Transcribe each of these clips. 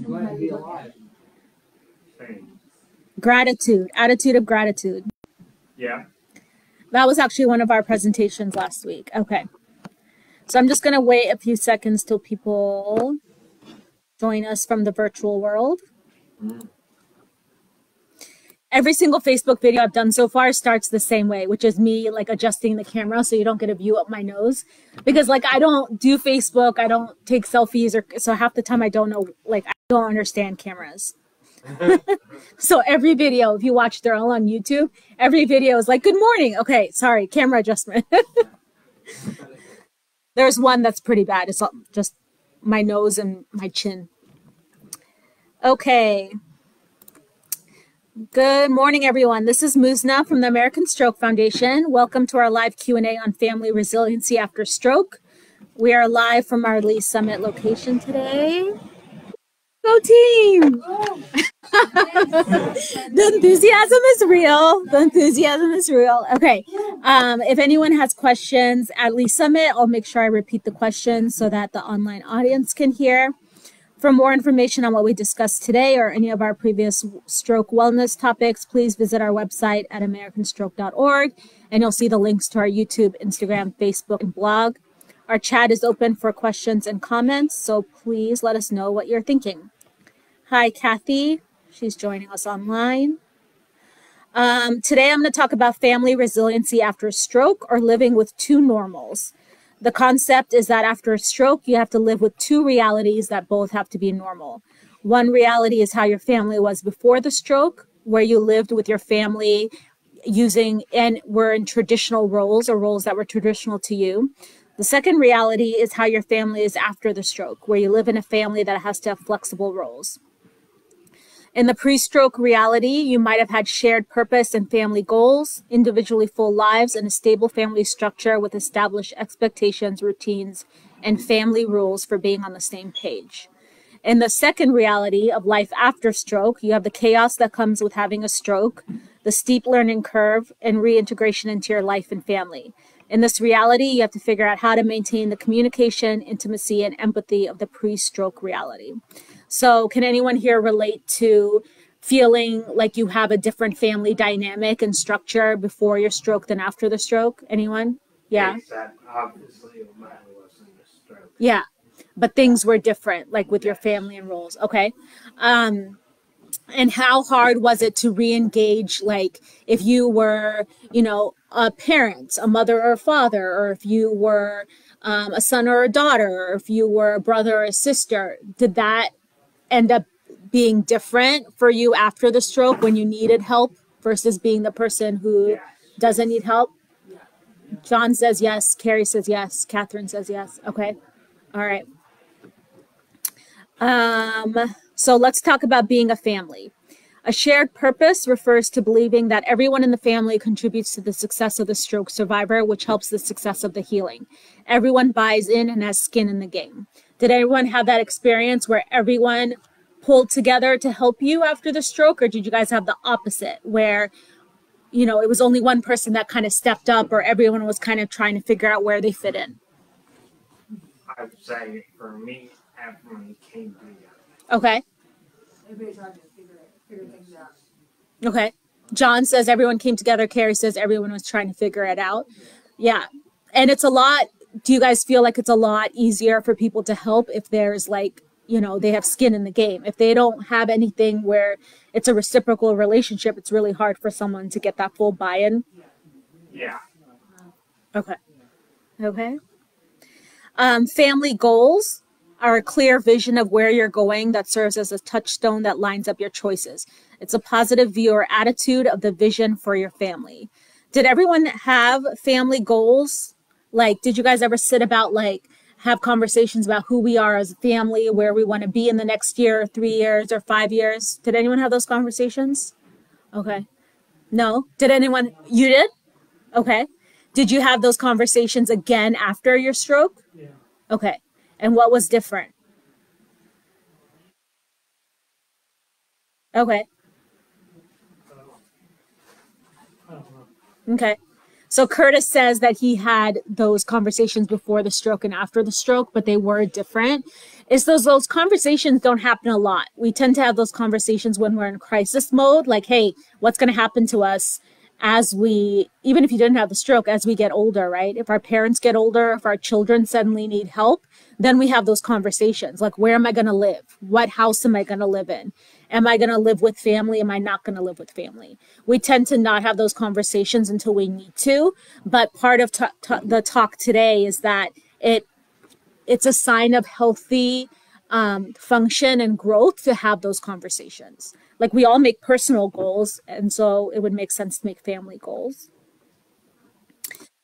Glad to be alive. Same. Gratitude, attitude of gratitude. Yeah. That was actually one of our presentations last week. Okay. So I'm just going to wait a few seconds till people join us from the virtual world. Every single Facebook video I've done so far starts the same way, which is me like adjusting the camera so you don't get a view up my nose. Because like I don't do Facebook, I don't take selfies, or so half the time I don't know, like I don't understand cameras. So every video, if you watch, they're all on YouTube. Every video is like, good morning. Okay, sorry, camera adjustment. There's one that's pretty bad. It's just my nose and my chin. Okay. Good morning, everyone. This is Muzna from the American Stroke Foundation. Welcome to our live Q&A on family resiliency after stroke. We are live from our Lee Summit location today. Go team! The enthusiasm is real. The enthusiasm is real. Okay. If anyone has questions at Lee Summit, I'll make sure I repeat the questions so that the online audience can hear. For more information on what we discussed today or any of our previous stroke wellness topics, please visit our website at americanstroke.org, and you'll see the links to our YouTube, Instagram, Facebook, and blog. Our chat is open for questions and comments, so please let us know what you're thinking. Hi, Kathy. She's joining us online. Today, I'm going to talk about family resiliency after a stroke or living with two normals. The concept is that after a stroke, you have to live with two realities that both have to be normal. One reality is how your family was before the stroke, where you lived with your family and were in traditional roles or roles that were traditional to you. The second reality is how your family is after the stroke, where you live in a family that has to have flexible roles. In the pre-stroke reality, you might have had shared purpose and family goals, individually full lives, and a stable family structure with established expectations, routines, and family rules for being on the same page. In the second reality of life after stroke, you have the chaos that comes with having a stroke, the steep learning curve, and reintegration into your life and family. In this reality, you have to figure out how to maintain the communication, intimacy, and empathy of the pre-stroke reality. So can anyone here relate to feeling like you have a different family dynamic and structure before your stroke than after the stroke? Anyone? Yeah. Except obviously mine wasn't a stroke. Yeah. But things were different, like with your family and roles. Okay. And how hard was it to re-engage, like if you were, a parent, a mother or a father, or if you were a son or a daughter, or if you were a brother or a sister, did that end up being different for you after the stroke when you needed help versus being the person who doesn't need help? John says yes. Carrie says yes. Catherine says yes. Okay. All right. So let's talk about being a family. A shared purpose refers to believing that everyone in the family contributes to the success of the stroke survivor, which helps the success of the healing. Everyone buys in and has skin in the game. Did everyone have that experience where everyone pulled together to help you after the stroke, or did you guys have the opposite where, it was only one person that kind of stepped up, or everyone was kind of trying to figure out where they fit in? I would say for me, everyone came together. Okay. Everybody tried to figure things out. Okay. John says everyone came together. Carrie says everyone was trying to figure it out. Yeah. And it's a lot. Do you guys feel like it's a lot easier for people to help if there's like, they have skin in the game? If they don't have anything where it's a reciprocal relationship, it's really hard for someone to get that full buy-in. Yeah. Okay. Okay. Family goals are a clear vision of where you're going that serves as a touchstone that lines up your choices. It's a positive view or attitude of the vision for your family. Did everyone have family goals? Like, did you guys ever sit about, like, have conversations about who we are as a family, where we want to be in the next year, or 3 years, or 5 years? Did anyone have those conversations? Okay. No? Did anyone? You did? Okay. Did you have those conversations again after your stroke? Yeah. Okay. And what was different? Okay. I don't know. Okay. So Curtis says that he had those conversations before the stroke and after the stroke, but they were different. It's those conversations don't happen a lot. We tend to have those conversations when we're in crisis mode, like, hey, what's going to happen to us as we, even if you didn't have the stroke, as we get older, right? If our parents get older, if our children suddenly need help, then we have those conversations. Like, where am I going to live? What house am I going to live in? Am I going to live with family? Am I not going to live with family? We tend to not have those conversations until we need to. But part of the talk today is that it's a sign of healthy function and growth to have those conversations. Like, we all make personal goals, and so it would make sense to make family goals.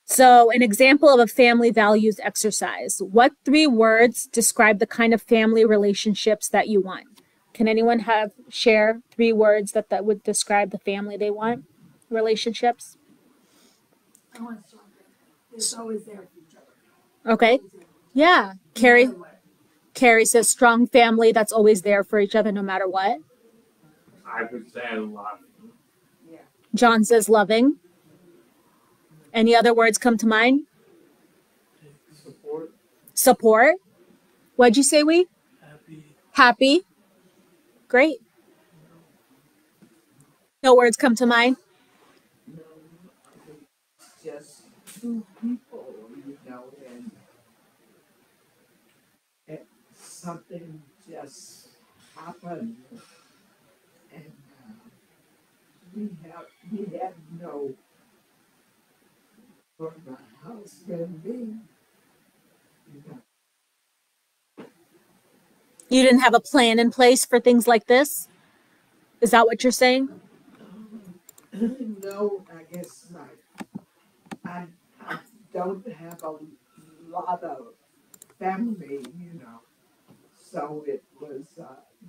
So an example of a family values exercise. What 3 words describe the kind of family relationships that you want? Can anyone share 3 words that would describe the family they want? Relationships? I want something. It's always there for each other. Okay. Yeah. Carrie says strong family that's always there for each other no matter what. I would say loving. Yeah. John says loving. Any other words come to mind? Support. Support. What'd you say, Wee? Happy. Great. No words come to mind? No, just 2 people, and something just happened, and we had no for my husband being, You didn't have a plan in place for things like this? Is that what you're saying? No, I guess not. I don't have a lot of family, so it was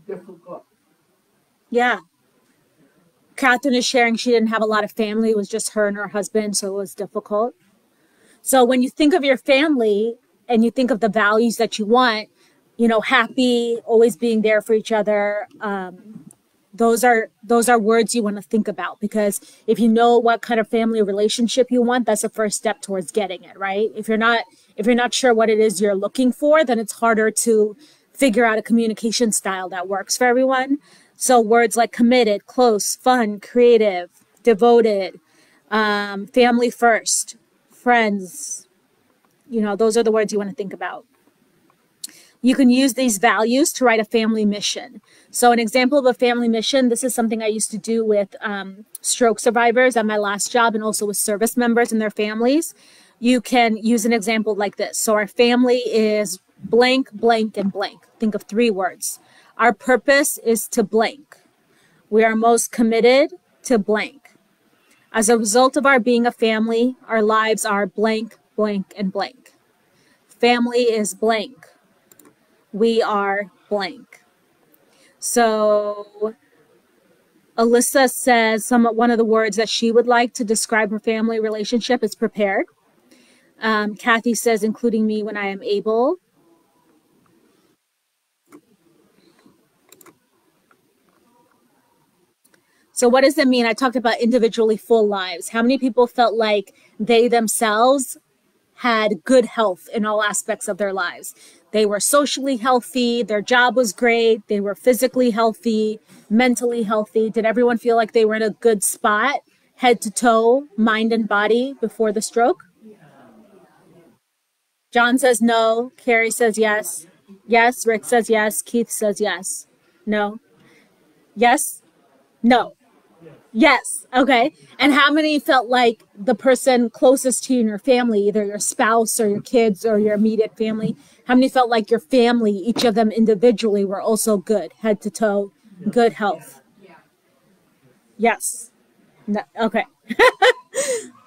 difficult. Yeah. Catherine is sharing she didn't have a lot of family. It was just her and her husband, so it was difficult. So when you think of your family and you think of the values that you want, happy, always being there for each other, those are words you want to think about, because if you know what kind of family relationship you want, that's the first step towards getting it, right? If you're not sure what it is you're looking for, then it's harder to figure out a communication style that works for everyone. So words like committed, close, fun, creative, devoted, family first, friends, those are the words you want to think about. You can use these values to write a family mission. So an example of a family mission, this is something I used to do with stroke survivors at my last job, and also with service members and their families. You can use an example like this. So our family is blank, blank, and blank. Think of 3 words. Our purpose is to blank. We are most committed to blank. As a result of our being a family, our lives are blank, blank, and blank. Family is blank. We are blank. So Alyssa says one of the words that she would like to describe her family relationship is prepared. Kathy says, including me when I am able. So what does that mean? I talked about individually full lives. How many people felt like they themselves had good health in all aspects of their lives? They were socially healthy, their job was great, they were physically healthy, mentally healthy. Did everyone feel like they were in a good spot, head to toe, mind and body, before the stroke? John says no. Carrie says yes. Yes. Rick says yes. Keith says yes. No. Yes. No. Yes. Okay. And how many felt like the person closest to you in your family, either your spouse or your kids or your immediate family, how many felt like your family, each of them individually, were also good, head to toe, good health? Yeah. Yes. No. Okay.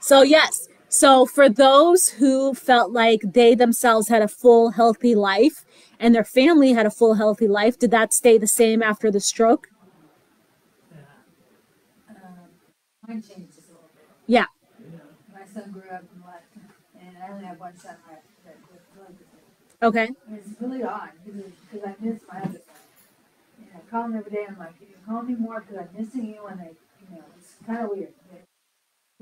So yes. So for those who felt like they themselves had a full, healthy life and their family had a full, healthy life, did that stay the same after the stroke? Mine changed just a little bit. Yeah. My son grew up and I only have one son that lived with me. Okay. And it's really odd because I miss my other son. And I call him every day. I'm like, can you call me more because I'm missing you? And it's kind of weird.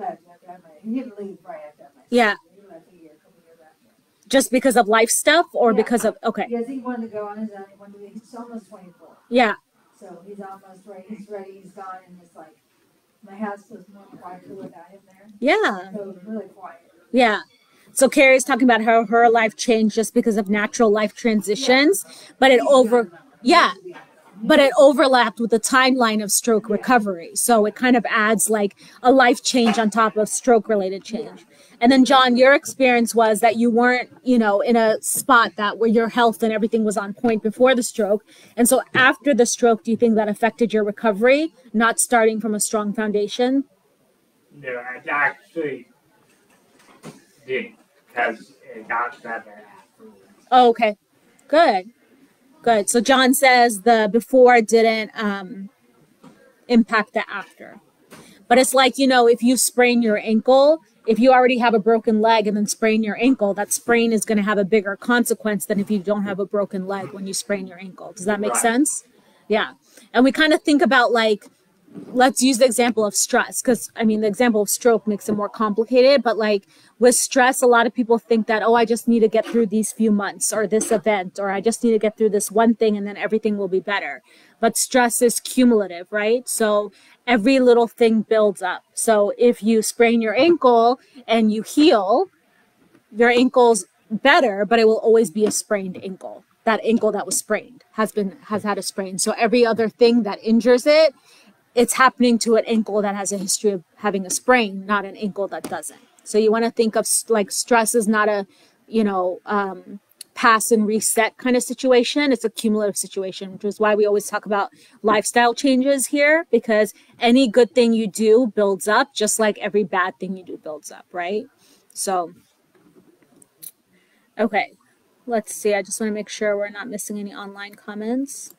left after I had he didn't leave right after I had my Yeah. surgery. He left a couple years after. Just because of life stuff or Yeah. because of, okay. Because he wanted to go on his own. He wanted to, he's almost 24. Yeah. So he's almost ready. He's ready. He's gone. And it's like, my house was more quieter without him there. Yeah. So it was really quiet. Yeah. So Carrie's talking about how her life changed just because of natural life transitions, but it overlapped with the timeline of stroke recovery. So it kind of adds like a life change on top of stroke related change. And then John, your experience was that you weren't, in a spot that where your health and everything was on point before the stroke. And so after the stroke, do you think that affected your recovery, not starting from a strong foundation? No, I actually did because it got better afterwards. Oh, okay. Good. Good. So John says the before didn't impact the after. But it's like, if you sprain your ankle, if you already have a broken leg and then sprain your ankle, that sprain is going to have a bigger consequence than if you don't have a broken leg when you sprain your ankle. Does that make sense? Yeah. And we kind of think about like, let's use the example of stress, because the example of stroke makes it more complicated, but like with stress, a lot of people think that, oh, I just need to get through these few months or this event, or I just need to get through this one thing and then everything will be better. But stress is cumulative, right? So every little thing builds up. So if you sprain your ankle and you heal, your ankle's better, but it will always be a sprained ankle. That ankle that was sprained has had a sprain. So every other thing that injures it, it's happening to an ankle that has a history of having a sprain, not an ankle that doesn't. So you want to think of like stress is not a, pass and reset kind of situation. It's a cumulative situation, which is why we always talk about lifestyle changes here, because any good thing you do builds up, just like every bad thing you do builds up, right? So, okay, let's see. I just want to make sure we're not missing any online comments.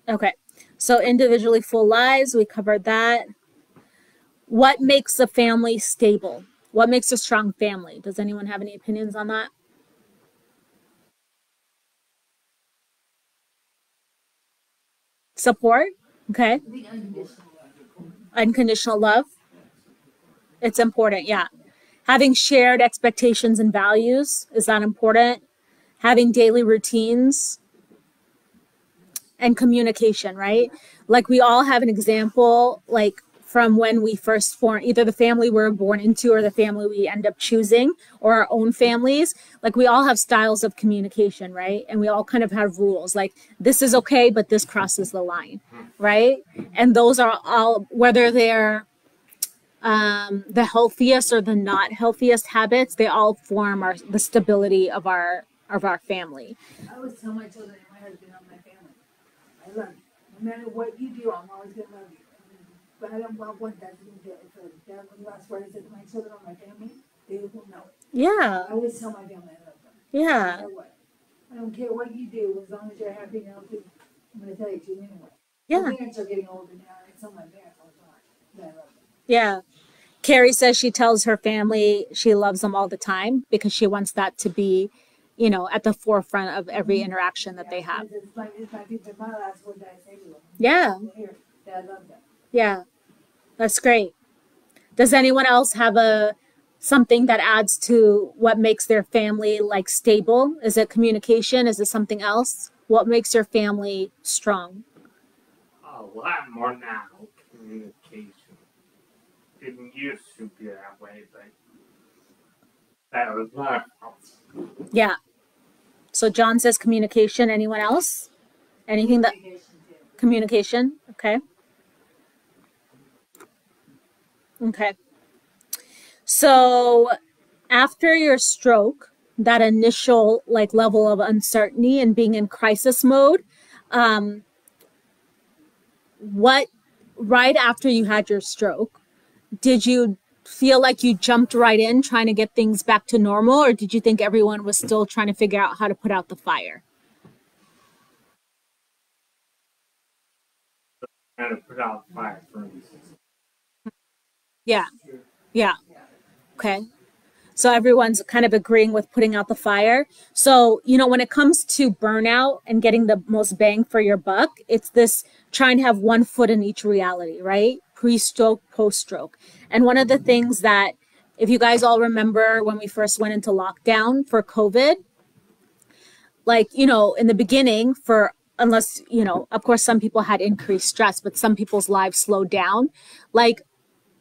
Okay, so individually full lives, we covered that. What makes a family stable? What makes a strong family? Does anyone have any opinions on that? Support, okay. Unconditional love. It's important, yeah. Having shared expectations and values, is that important? Having daily routines. And communication, right? Like we all have an example, like from when we first form, either the family we're born into or the family we end up choosing, or our own families. Like we all have styles of communication, right? And we all kind of have rules, like this is okay, but this crosses the line, right? And those are all, whether they're the healthiest or the not healthiest habits, they all form the stability of our family. I always tell my children and my husband on my family, I love you. No matter what you do, I'm always going to love you. But I don't want that to be that when last word I said to my children or my family, they will know it. Yeah. I always tell my family I love them. Yeah. No matter what. I don't care what you do, as long as you're happy and healthy, I'm going to tell you to anyway. Yeah. My parents are getting older now. I tell my parents all the time that I love them. Yeah. Carrie says she tells her family she loves them all the time because she wants that to be, at the forefront of every interaction that they have. It's my last word that I say to them. Yeah. That I love them. Yeah. That's great. Does anyone else have something that adds to what makes their family like stable? Is it communication? Is it something else? What makes your family strong? A lot more now, communication. Didn't used to be that way, but that was my fault. Yeah. So John says communication. Anyone else? Anything that communication? Okay. Okay. So after your stroke, that initial level of uncertainty and being in crisis mode, what right after you had your stroke, did you feel like you jumped right in trying to get things back to normal, or did you think everyone was still trying to figure out how to put out the fire? Trying to put out the fire for me. Yeah. Yeah. Okay. So everyone's kind of agreeing with putting out the fire. So, you know, when it comes to burnout and getting the most bang for your buck, it's this trying to have one foot in each reality, right? Pre-stroke, post-stroke. And one of the things that, if you guys all remember when we first went into lockdown for COVID, like, you know, in the beginning for, unless, you know, of course, some people had increased stress, but some people's lives slowed down. Like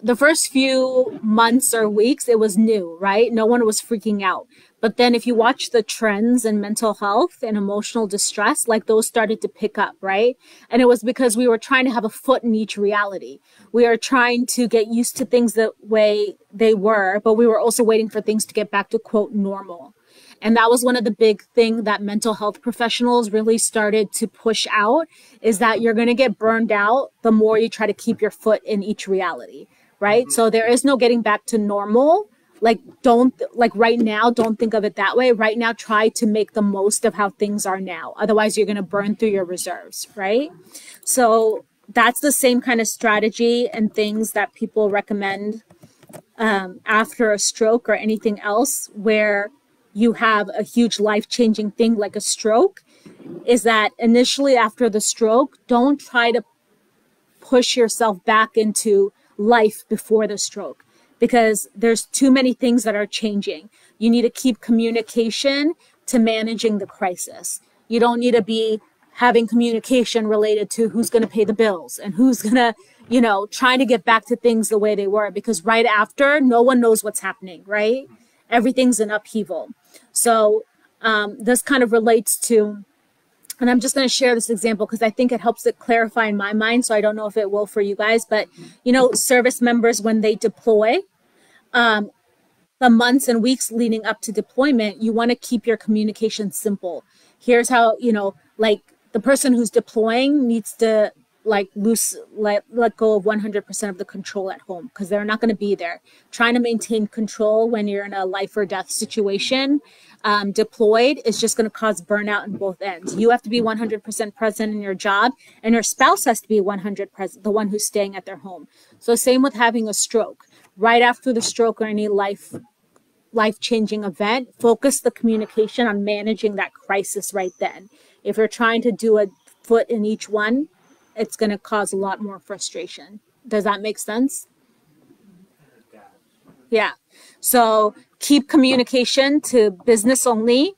the first few months or weeks, it was new, right? No one was freaking out. But then if you watch the trends in mental health and emotional distress, like those started to pick up, right? And it was because we were trying to have a foot in each reality. We are trying to get used to things the way they were, but we were also waiting for things to get back to quote normal. And that was one of the big things that mental health professionals really started to push out, is that you're going to get burned out the more you try to keep your foot in each reality, right? So there is no getting back to normal. Like, don't, like right now, don't think of it that way. Right now, try to make the most of how things are now. Otherwise, you're going to burn through your reserves, right? So that's the same kind of strategy and things that people recommend after a stroke or anything else where you have a huge life-changing thing like a stroke, is that initially after the stroke, don't try to push yourself back into life before the stroke, because there's too many things that are changing. You need to keep communication to managing the crisis. You don't need to be having communication related to who's going to pay the bills and who's going to, you know, trying to get back to things the way they were, because right after, no one knows what's happening, right? Everything's in upheaval. So this kind of relates to, and I'm just going to share this example because I think it helps it clarify in my mind. So I don't know if it will for you guys, but you know, service members, when they deploy, the months and weeks leading up to deployment, you want to keep your communication simple. Here's how, you know, like the person who's deploying needs to like let go of 100% of the control at home, because they're not going to be there. Trying to maintain control when you're in a life or death situation deployed is just going to cause burnout on both ends. You have to be 100% present in your job, and your spouse has to be 100%, the one who's staying at their home. So same with having a stroke. Right after the stroke or any life-changing event, focus the communication on managing that crisis right then. If you're trying to do a foot in each one, it's going to cause a lot more frustration. Does that make sense? Yeah. So keep communication to business only.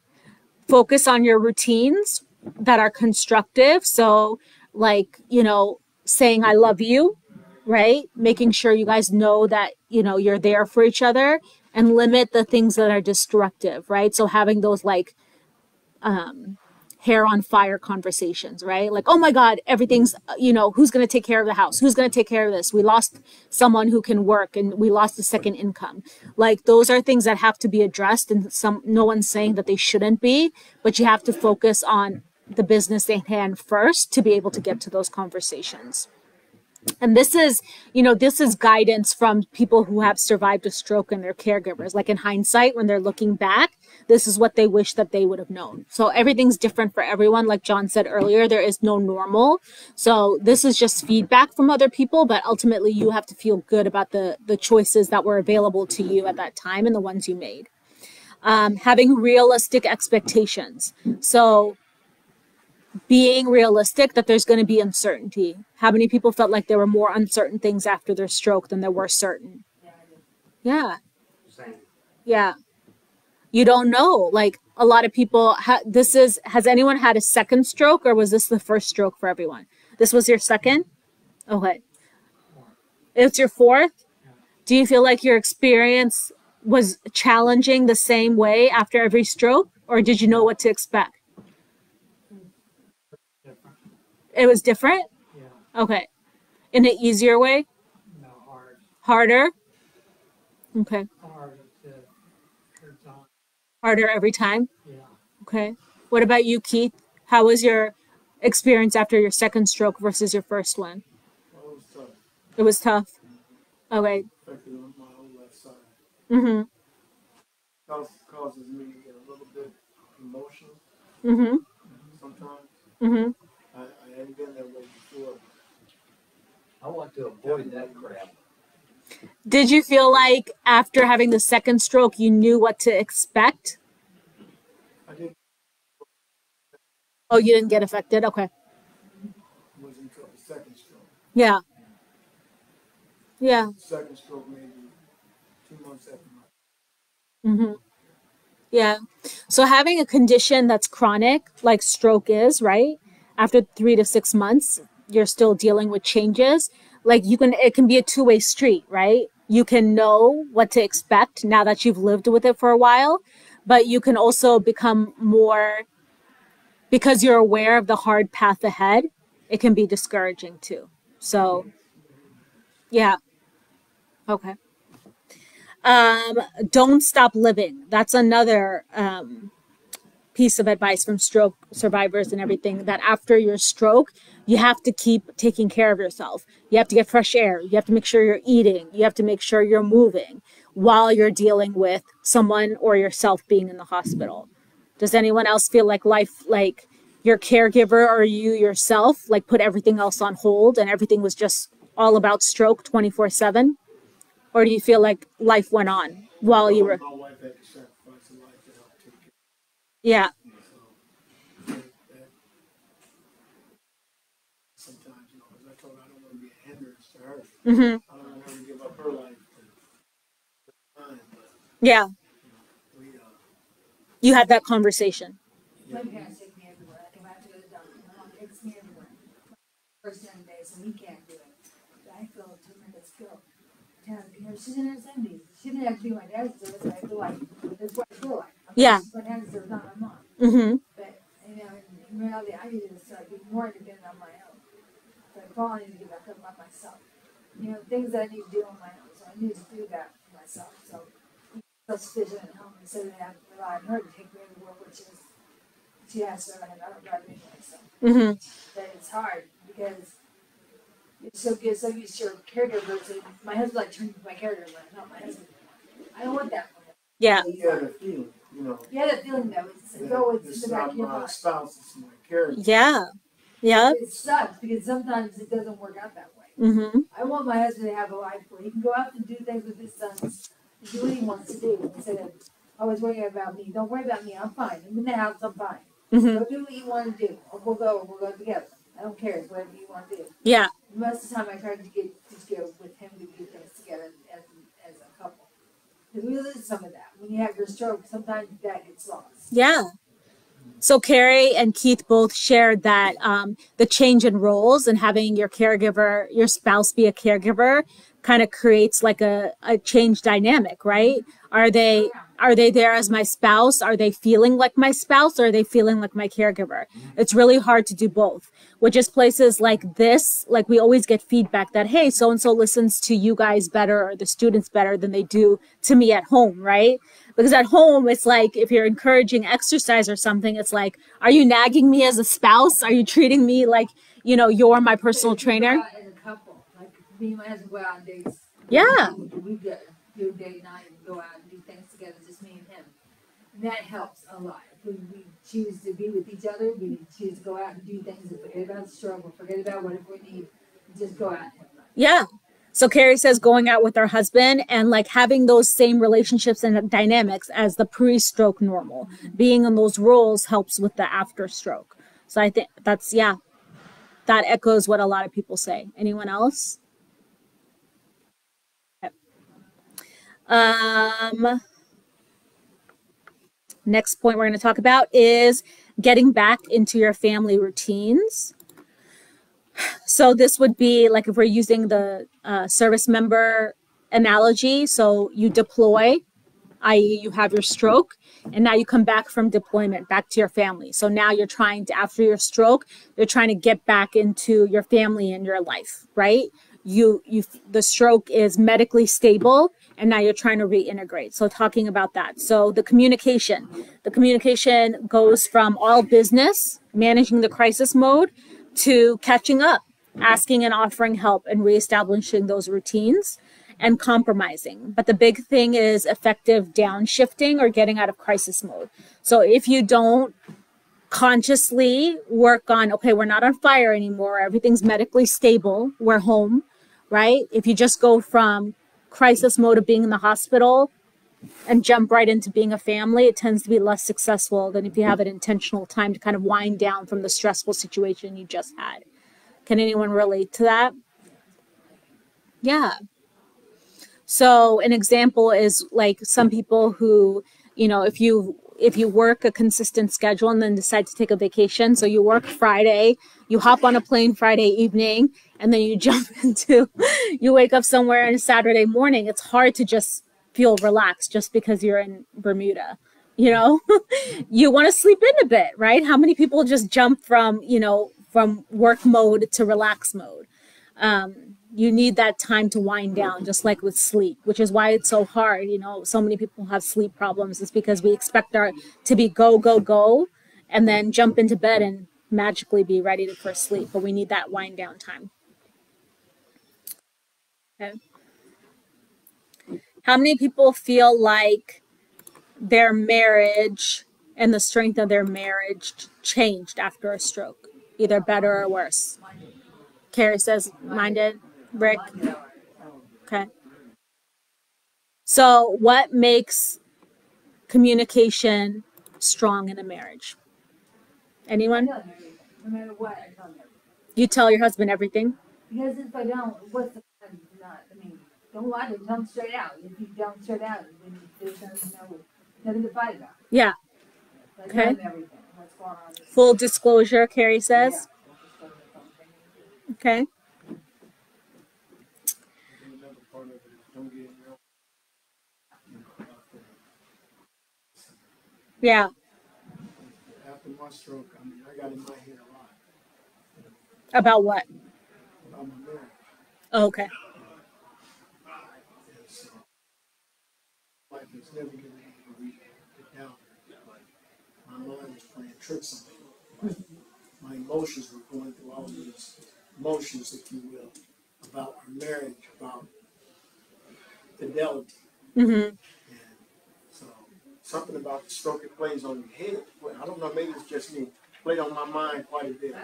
Focus on your routines that are constructive. So like, you know, saying I love you, right? Making sure you guys know that, you know, you're there for each other, and limit the things that are destructive, right? So having those like hair on fire conversations, right? Like, oh my God, everything's, you know, who's going to take care of the house? Who's going to take care of this? We lost someone who can work and we lost a second income. Like those are things that have to be addressed, and no one's saying that they shouldn't be, but you have to focus on the business at hand first to be able to get to those conversations. And this is, you know, this is guidance from people who have survived a stroke and their caregivers. Like in hindsight, when they're looking back, this is what they wish that they would have known. So everything's different for everyone. Like John said earlier, there is no normal. So this is just feedback from other people, but ultimately you have to feel good about the choices that were available to you at that time and the ones you made. Having realistic expectations. So being realistic that there's going to be uncertainty. How many people felt like there were more uncertain things after their stroke than there were certain? Yeah. Same. Yeah. You don't know. Like a lot of people, has anyone had a second stroke, or was this the first stroke for everyone? This was your second? Okay. It's your fourth? Do you feel like your experience was challenging the same way after every stroke, or did you know what to expect? It was different? Yeah. Okay. In an easier way? No, hard. Harder? Okay. Hard every time. Harder every time? Yeah. Okay. What about you, Keith? How was your experience after your second stroke versus your first one? Well, it was tough. It was tough. Okay. Affected on my whole left side. Mm-hmm. Causes me to get a little bit emotional Mm-hmm. sometimes. Mm-hmm. I hadn't been that way before. I want to avoid that crap. Did you feel like after having the second stroke, you knew what to expect? I didn't, Oh, you didn't get affected? Okay. it wasn't until the second stroke. Yeah. Yeah. Second stroke maybe 2 months after my. Mm-hmm. Yeah. So having a condition that's chronic, like stroke is, right? After 3 to 6 months, you're still dealing with changes. Like it can be a two-way street, right? You can know what to expect now that you've lived with it for a while, but you can also become more, because you're aware of the hard path ahead, it can be discouraging too. So, yeah. Okay. Don't stop living. That's another piece of advice from stroke survivors and everything, that after your stroke, you have to keep taking care of yourself. You have to get fresh air. You have to make sure you're eating. You have to make sure you're moving while you're dealing with someone or yourself being in the hospital. Does anyone else feel like life, like your caregiver or you yourself, like put everything else on hold and everything was just all about stroke 24/7? Or do you feel like life went on while you were? My wife had to sacrifice a life to help take care Yeah. of me. So that sometimes, as I told her, I don't want to be a hindrance to her. Mm-hmm. I don't want her to give up her life to mine, but Yeah. we, You had that conversation. My parents take me everywhere. Like if I have to go to the doctor, my mom takes me everywhere. First 10 days, and we can't do it. But I feel tremendous guilt. She's in her 70s. She didn't have to be my dad's service, but I feel like that's what I feel like. Yeah. She's my dad's service, not my mom. Mm-hmm. But, in reality, I need to start being more independent on my own. But I probably need to get back up by myself. Things that I need to do on my own. So I need to do that for myself. So, self-sufficient at home instead of having to rely on her to take me everywhere, which is, she has to, and I don't drive anyway, so. Mm-hmm. But it's hard because it's so good, so used to your caregiver. So my husband like turned into my caregiver, not my husband. I don't want that for him. Yeah. you had a feeling, You had that feeling though. It's that always in it's the back not of your my mind. spouse, it's my character. Yeah. Yeah. It sucks because sometimes it doesn't work out that way. Mm-hmm. I want my husband to have a life where he can go out and do things with his sons and do what he wants to do instead of always worrying about me. Don't worry about me. I'm fine. I'm in the house. I'm fine. Mm-hmm. Go do what you want to do. Or we'll go together. I don't care. It's whatever you want to do. Yeah. Most of the time, I try to go with him to do things together as a couple. Because we lose some of that. When you have your stroke, sometimes that gets lost. Yeah. So Carrie and Keith both shared that the change in roles and having your caregiver, your spouse be a caregiver kind of creates like a change dynamic, right? Are they there as my spouse? Are they feeling like my spouse, or are they feeling like my caregiver? It's really hard to do both, which is places like this, like we always get feedback that, hey, so-and-so listens to you guys better or the students better than they do to me at home, right? Because at home, it's like if you're encouraging exercise or something, it's like, are you nagging me as a spouse? Are you treating me like, you're my personal trainer? Go out as a couple, like me and my husband go out on dates. Yeah. We do date night and go out and do things together, just me and him. And that helps a lot. When we choose to be with each other, we choose to go out and do things and forget about the struggle, forget about whatever we need, and just go out and have fun. Yeah. So Carrie says going out with her husband and like having those same relationships and dynamics as the pre-stroke normal. Being in those roles helps with the after stroke. So I think that echoes what a lot of people say. Anyone else? Okay. Next point we're going to talk about is getting back into your family routines. So this would be like if we're using the service member analogy. So you deploy, i.e. you have your stroke, and now you come back from deployment back to your family. So now you're trying to, after your stroke, you're trying to get back into your family and your life, right? The stroke is medically stable, and now you're trying to reintegrate. So talking about that. So the communication goes from all business, managing the crisis mode, to catching up, asking and offering help and reestablishing those routines and compromising. But the big thing is effective downshifting or getting out of crisis mode. So if you don't consciously work on, okay, we're not on fire anymore, everything's medically stable, we're home, right? If you just go from crisis mode of being in the hospital and jump right into being a family, it tends to be less successful than if you have an intentional time to kind of wind down from the stressful situation you just had. Can anyone relate to that? Yeah. So an example is like some people who, you know, if you work a consistent schedule and then decide to take a vacation, so you work Friday, you hop on a plane Friday evening, and then you jump into, you wake up somewhere on a Saturday morning, it's hard to just feel relaxed just because you're in Bermuda, you know? You want to sleep in a bit, right? How many people just jump from, you know, from work mode to relax mode? You need that time to wind down, just like with sleep, which is why it's so hard. You know, so many people have sleep problems. It's because we expect our to be go, go, go, and then jump into bed and magically be ready for sleep. But we need that wind down time. Okay. How many people feel like their marriage and the strength of their marriage changed after a stroke, either better or worse? Carrie says mine did. Rick? Okay. So what makes communication strong in a marriage? Anyone? No matter what, I tell them everything. You tell your husband everything? Because if I don't, what's the point of not? I mean, don't lie to him, tell him straight out. If you don't straight out, then there's nothing to fight about. Yeah. I Okay. tell him everything. What's going on? Full disclosure, Carrie says. Yeah. Okay. And another part of it is don't get real, about the, Yeah. after my stroke, I mean, I got in my head a lot About what? about my marriage. Oh, okay. And so, like, it's never gonna be get down. Like, my mind was playing tricks on me. My emotions were going through all these emotions, if you will, about our marriage, about fidelity. Mm-hmm. And so something about the stroke, it plays on your head. Well, I don't know, maybe it's just me. Played on my mind quite a bit.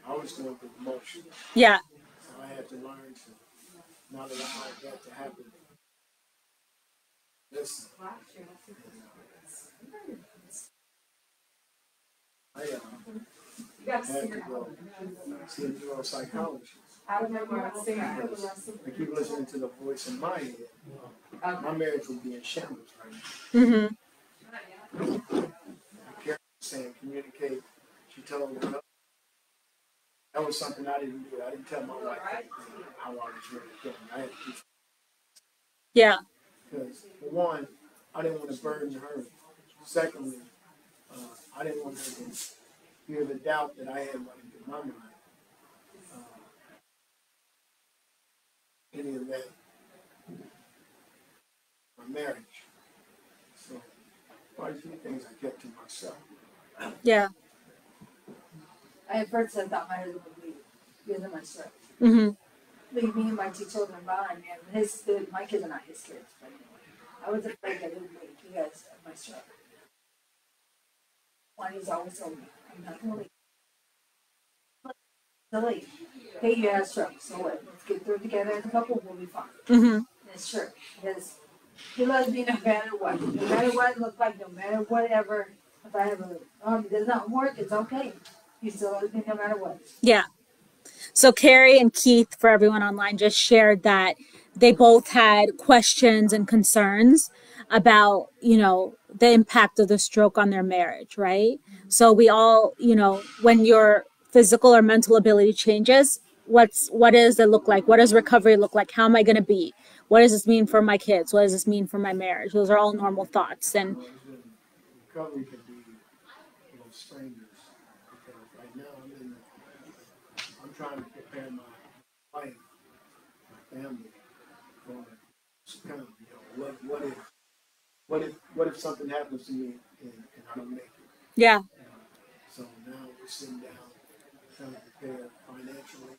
I was going through emotions. Yeah. So I had to learn to not allow that to happen. Listen. I had to go see a neuropsychologist. I keep listening to the voice in my head. My marriage would be in shambles right now. Mm-hmm. Karen was saying communicate. She told me that was something I didn't do. I didn't tell my wife how I was really feeling. I had to keep, Yeah. because for one, I didn't want to burden her. Secondly, I didn't want her to hear the doubt that I had running through my mind. Any of that, my marriage. So, quite a few things I kept to myself. Yeah. I at first I thought my husband would leave because of my stroke. Mm-hmm. Leave me and my two children behind, and my kids are not his kids. But anyway, I was afraid that he would leave because of my stroke. One he's always told me, I'm not going to leave. To leave. Hey, you had a stroke, so what? Let's get through it together as a couple, we'll be fine. Mm-hmm. And it's true. Because he loves me no matter what. No matter what it looks like, no matter whatever. If I have a arm that does not work, it's okay. He still loves me no matter what. Yeah. So Carrie and Keith, for everyone online, just shared that they both had questions and concerns about, you know, the impact of the stroke on their marriage, right? So we all, you know, when your physical or mental ability changes, what does it look like? What does recovery look like? How am I going to be? What does this mean for my kids? What does this mean for my marriage? Those are all normal thoughts. And Recovery can be strangers, because right now I'm trying to prepare my wife, my family for kind of, you know, what if something happens to me and I don't make it? yeah, So now we're sitting down trying to prepare financially,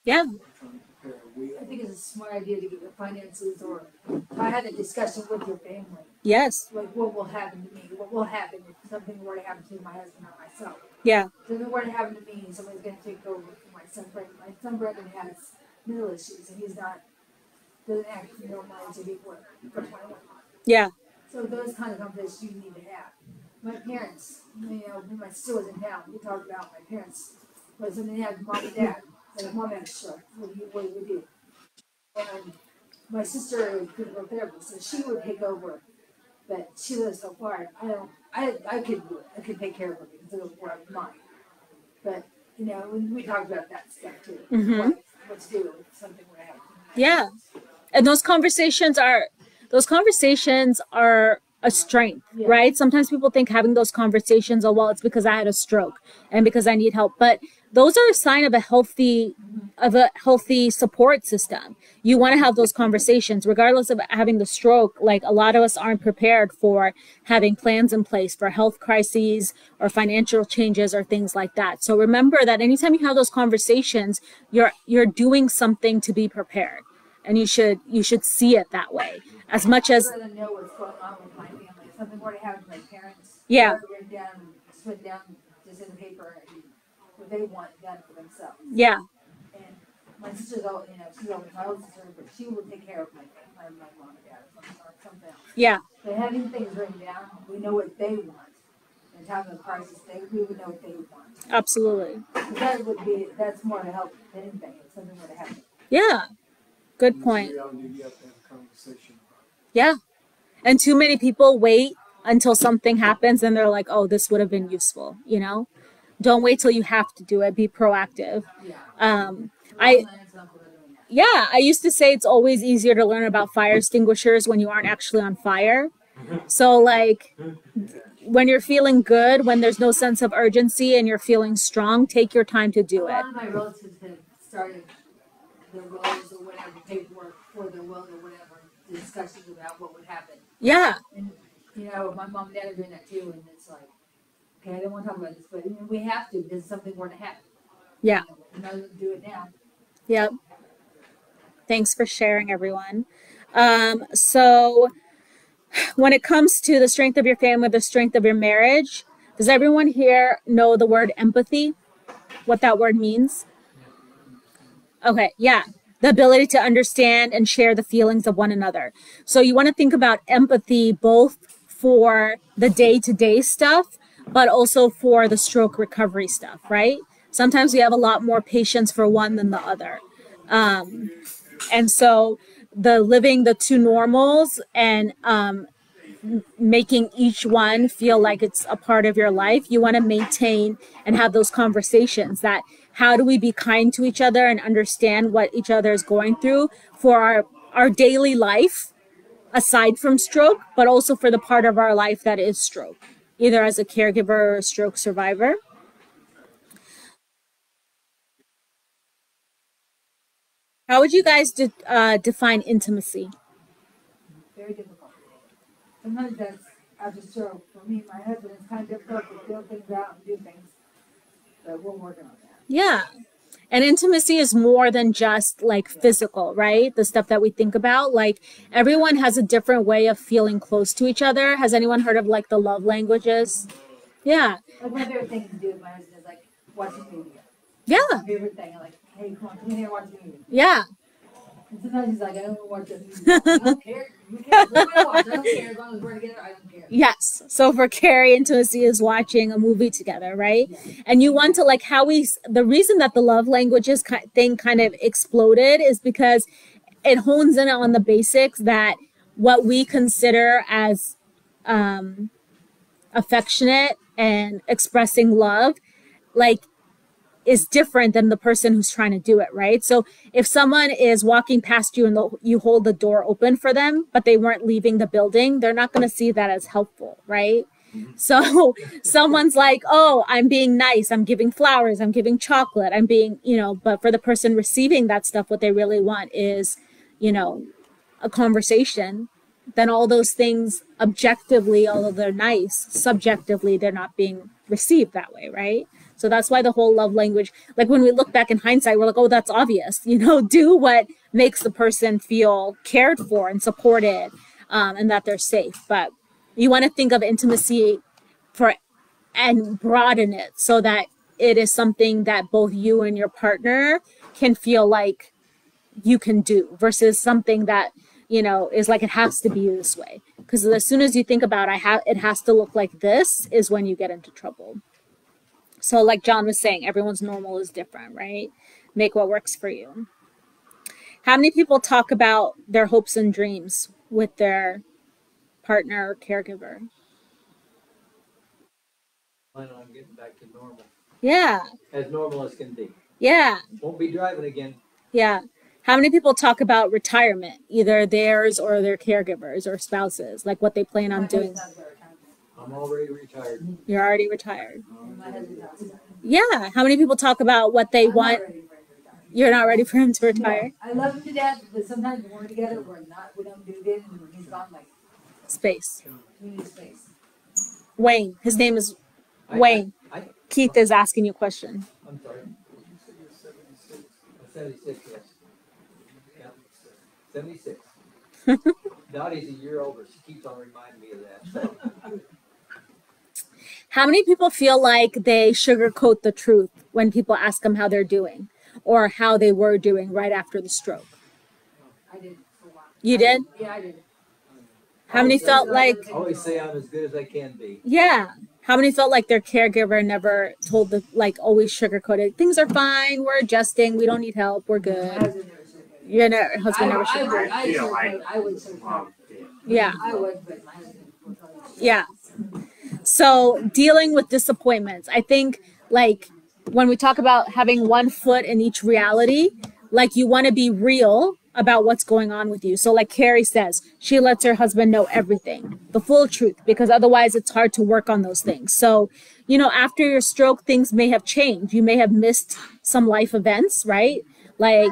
yeah, trying to prepare a will. I think it's a smart idea to get your finances, or I had a discussion with your family. yes, Like what will happen to me? What will happen if something were to happen to my husband or myself? yeah, If something were to happen to me, somebody's going to take over for my son Brendan. My son Brendan has mental issues, and he's not doesn't act normal to be for 21. Yeah. So those kind of conversations you need to have. My parents, you know, when my sister was in town, we talked about my parents. Was when they had mom and dad, and mom had a stroke. What do we do? And my sister is a physical therapist, so she would take over. But she lives so far. I could do it. I could take care of her because it was mine. But you know, we talked about that stuff too. Mm-hmm. What to do if something would happen. Yeah. And those conversations are a strength, Yeah. right? Sometimes people think having those conversations, oh, well, it's because I had a stroke and because I need help. But those are a sign of a healthy support system. You want to have those conversations, regardless of having the stroke. Like a lot of us aren't prepared for having plans in place for health crises or financial changes or things like that. So remember that anytime you have those conversations, you're doing something to be prepared. And you should see it that way. As much as I'd rather know what's going on with my family. If something were to happen to my parents, Yeah. written down, just written down, just in the paper, and what they want done for themselves. yeah, And my sister's all, you know, she's always my old sister, but she would take care of my mom and dad or something else. yeah, But having things written down, we know what they want. In time of crisis, we would know what they would want. absolutely. That's more to help than anything. If something were to happen. Yeah. Good In this point. reality, you have to have a conversation about it. Yeah. And too many people wait until something happens and they're like, oh, this would have been useful, you know? Don't wait till you have to do it. Be proactive. Yeah. I Well, that's not what I'm doing now. Yeah, I used to say it's always easier to learn about fire extinguishers when you aren't actually on fire. So like when you're feeling good, when there's no sense of urgency and you're feeling strong, take your time to do A it. lot of my relatives have started their wills or whatever paperwork for their will or whatever discussions about what would happen. Yeah, And you know, my mom and dad are doing that too, and it's like, okay, I don't want to talk about this, but we have to because something were to happen. yeah, You know, do it now. yep. Thanks for sharing, everyone. So when it comes to the strength of your family, the strength of your marriage, does everyone here know the word empathy? What that word means? Okay, yeah. The ability to understand and share the feelings of one another. So you want to think about empathy both for the day-to-day stuff, but also for the stroke recovery stuff, right? Sometimes we have a lot more patience for one than the other. And so the living the two normals and making each one feel like it's a part of your life, you want to maintain and have those conversations that how do we be kind to each other and understand what each other is going through for our daily life aside from stroke, but also for the part of our life that is stroke, either as a caregiver or a stroke survivor. How would you guys define intimacy? Very difficult. Sometimes that's after stroke. For me, my husband, it's kind of difficult to feel things out and do things, but we're working on that. Yeah. And intimacy is more than just like physical, right? The stuff that we think about. Like everyone has a different way of feeling close to each other. Has anyone heard of like the love languages? Yeah. Like my favorite thing to do with my husband is like watching movies. Yeah. My favorite thing. I'm like, hey, come in here, watch a movie. Yeah. And sometimes he's like, I don't want to watch that movie. I don't care. You can watch. I don't care. As long as we're together, I don't care. Yes. So for Carrie, intimacy is watching a movie together, right? And you want to like the reason that the love languages thing kind of exploded is because it hones in on the basics that what we consider as affectionate and expressing love, like is different than the person who's trying to do it, right? So if someone is walking past you and you hold the door open for them, but they weren't leaving the building, they're not going to see that as helpful, right? So someone's like, oh, I'm being nice. I'm giving flowers. I'm giving chocolate. I'm being, but for the person receiving that stuff, what they really want is, a conversation. Then all those things objectively, although they're nice, subjectively, they're not being received that way, right? So that's why the whole love language, like when we look back in hindsight, we're like, oh, that's obvious. Do what makes the person feel cared for and supported and that they're safe. But you want to think of intimacy and broaden it so that it is something that both you and your partner can feel like you can do versus something that, you know, is like it has to be this way. Because as soon as you think about it has to look like this is when you get into trouble. So like John was saying, everyone's normal is different, right? Make what works for you. How many people talk about their hopes and dreams with their partner or caregiver? Plan on getting back to normal. Yeah. As normal as can be. Yeah. Won't be driving again. Yeah. How many people talk about retirement, either theirs or their caregivers or spouses, like what they plan on doing? I'm already retired. You're already retired. My husband does. Yeah. How many people talk about what they want? You're not ready for him to retire? I love him to death, but sometimes when we're together, we don't do this, and when he's gone, like, Space. we need space. Wayne. His name is Wayne. Keith is asking you a question. I'm sorry. 76, yes. Yeah. 76. Dottie's a year over. She keeps on reminding me of that. How many people feel like they sugarcoat the truth when people ask them how they're doing or how they were doing right after the stroke? I did for a while. You did? Yeah, I did. How many felt like, I always say I'm as good as I can be. yeah. How many felt like their caregiver never told the, like always sugarcoated, things are fine, we're adjusting, we don't need help, we're My good. husband never said that. Your husband never I sugarcoated. would sugarcoat. Yeah. I would, but my husband would tell you. Yeah. So dealing with disappointments, I think like when we talk about having one foot in each reality, like you want to be real about what's going on with you. So like Carrie says, she lets her husband know everything, the full truth, because otherwise it's hard to work on those things. So, you know, after your stroke, things may have changed. You may have missed some life events, right? Like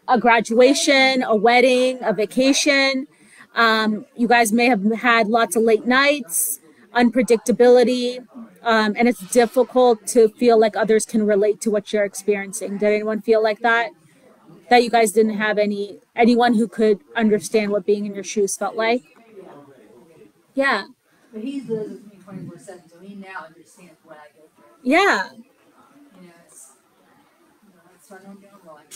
a graduation, a wedding, a vacation. You guys may have had lots of late nights, unpredictability, and it's difficult to feel like others can relate to what you're experiencing. Did anyone feel like that? That you guys didn't have anyone who could understand what being in your shoes felt like? Yeah. But he's lives with me 24/7, so he now understands what I go through. Yeah. You know, it's sort of normal. Like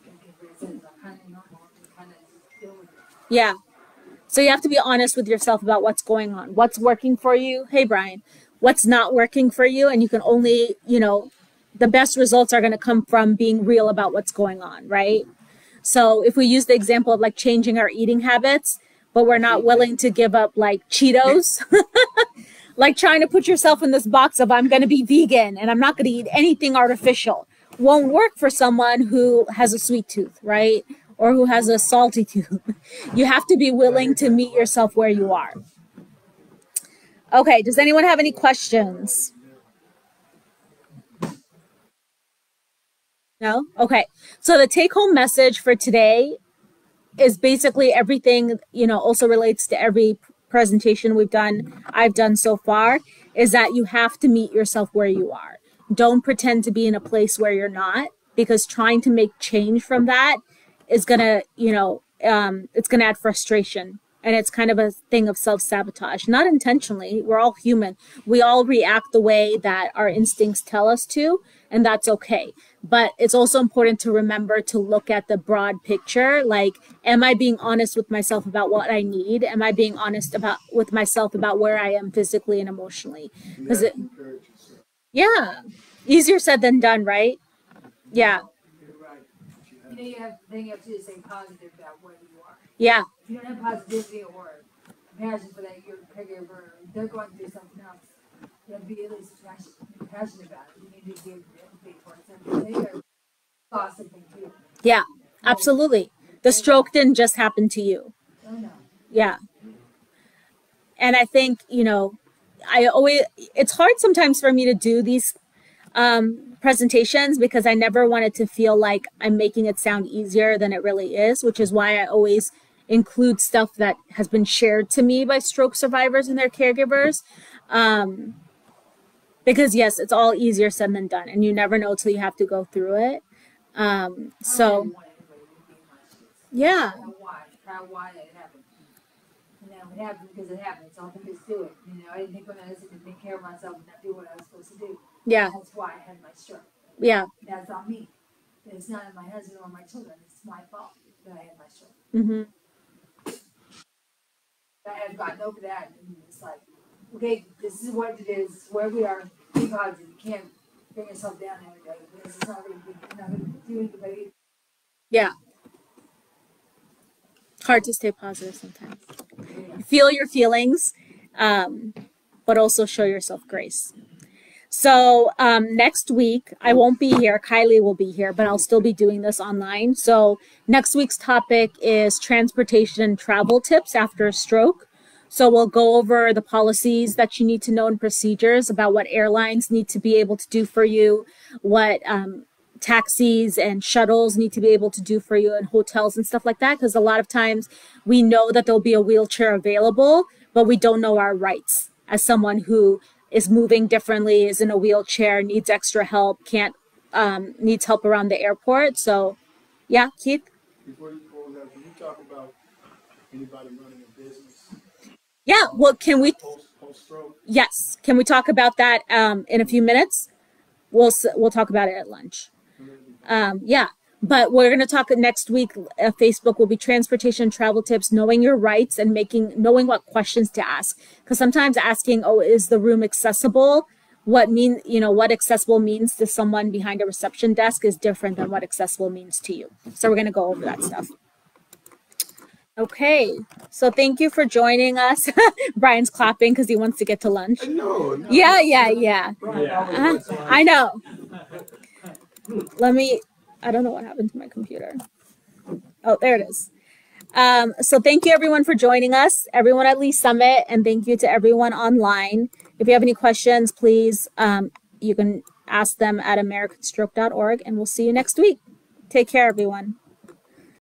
everybody says, I'm kind of normal. I'm kind of deal with it. Yeah. So you have to be honest with yourself about what's going on, what's working for you. Hey, Brian, what's not working for you. And you can only, you know, the best results are going to come from being real about what's going on, right? So if we use the example of like changing our eating habits, but we're not willing to give up like Cheetos, like trying to put yourself in this box of I'm going to be vegan and I'm not going to eat anything artificial, won't work for someone who has a sweet tooth, right? Or who has a salty tooth. You have to be willing to meet yourself where you are. Okay, does anyone have any questions? No? Okay. So the take-home message for today is basically everything, you know, also relates to every presentation I've done so far, is that you have to meet yourself where you are. Don't pretend to be in a place where you're not, because trying to make change from that is gonna, you know, it's gonna add frustration. And it's kind of a thing of self-sabotage, not intentionally. We're all human. We all react the way that our instincts tell us to, and that's okay. But it's also important to remember to look at the broad picture. Like, am I being honest with myself about what I need? Am I being honest with myself about where I am physically and emotionally? Because yeah, easier said than done, right? Yeah. You know, you have to do is stay positive about where you are. Yeah. If you don't have positivity or compassion for that, your caregiver, they're going through something else. You have to be at least passionate about it. You need to give empathy towards them. They are saw something too. Yeah, absolutely. The stroke didn't just happen to you. Oh no. Yeah. And I think, you know, it's hard sometimes for me to do these presentations because I never wanted to feel like I'm making it sound easier than it really is, which is why I always include stuff that has been shared to me by stroke survivors and their caregivers. Because yes, it's all easier said than done, and you never know till you have to go through it. So yeah. Why it happened. You know, it happened because it happened. So I can just do it. You know, I didn't think when I was to take care of myself and not do what I was supposed to do. Yeah. That's why I had my stroke. Yeah. That's on me. It's not my husband or my children. It's my fault that I had my stroke. Mm-hmm. I have gotten over that, and it's like, okay, this is what it is, where we are. Be positive. You can't bring yourself down every day because it's not going to do anybody. Yeah. Hard to stay positive sometimes. Feel your feelings, but also show yourself grace. So next week, I won't be here. Kylie will be here, but I'll still be doing this online. So next week's topic is transportation and travel tips after a stroke. So we'll go over the policies that you need to know and procedures about what airlines need to be able to do for you, what taxis and shuttles need to be able to do for you, and hotels and stuff like that. Because a lot of times we know that there'll be a wheelchair available, but we don't know our rights as someone who is moving differently, is in a wheelchair, needs extra help, needs help around the airport. So, yeah, Keith? Before you close out, can you talk about anybody running a business Yeah, well, can we, post-stroke? yes, can we talk about that in a few minutes? We'll talk about it at lunch. Yeah, but we're going to talk next week. Facebook will be transportation travel tips, knowing your rights and knowing what questions to ask. Because sometimes asking, oh, is the room accessible? What accessible means to someone behind a reception desk is different than what accessible means to you. So we're going to go over that stuff. Okay, so thank you for joining us. Brian's clapping because he wants to get to lunch. No. Yeah. Yeah. I know. I don't know what happened to my computer. Oh, there it is. So thank you everyone for joining us, everyone at Lee's Summit, and thank you to everyone online. If you have any questions, please, you can ask them at americanstroke.org, and we'll see you next week. Take care, everyone.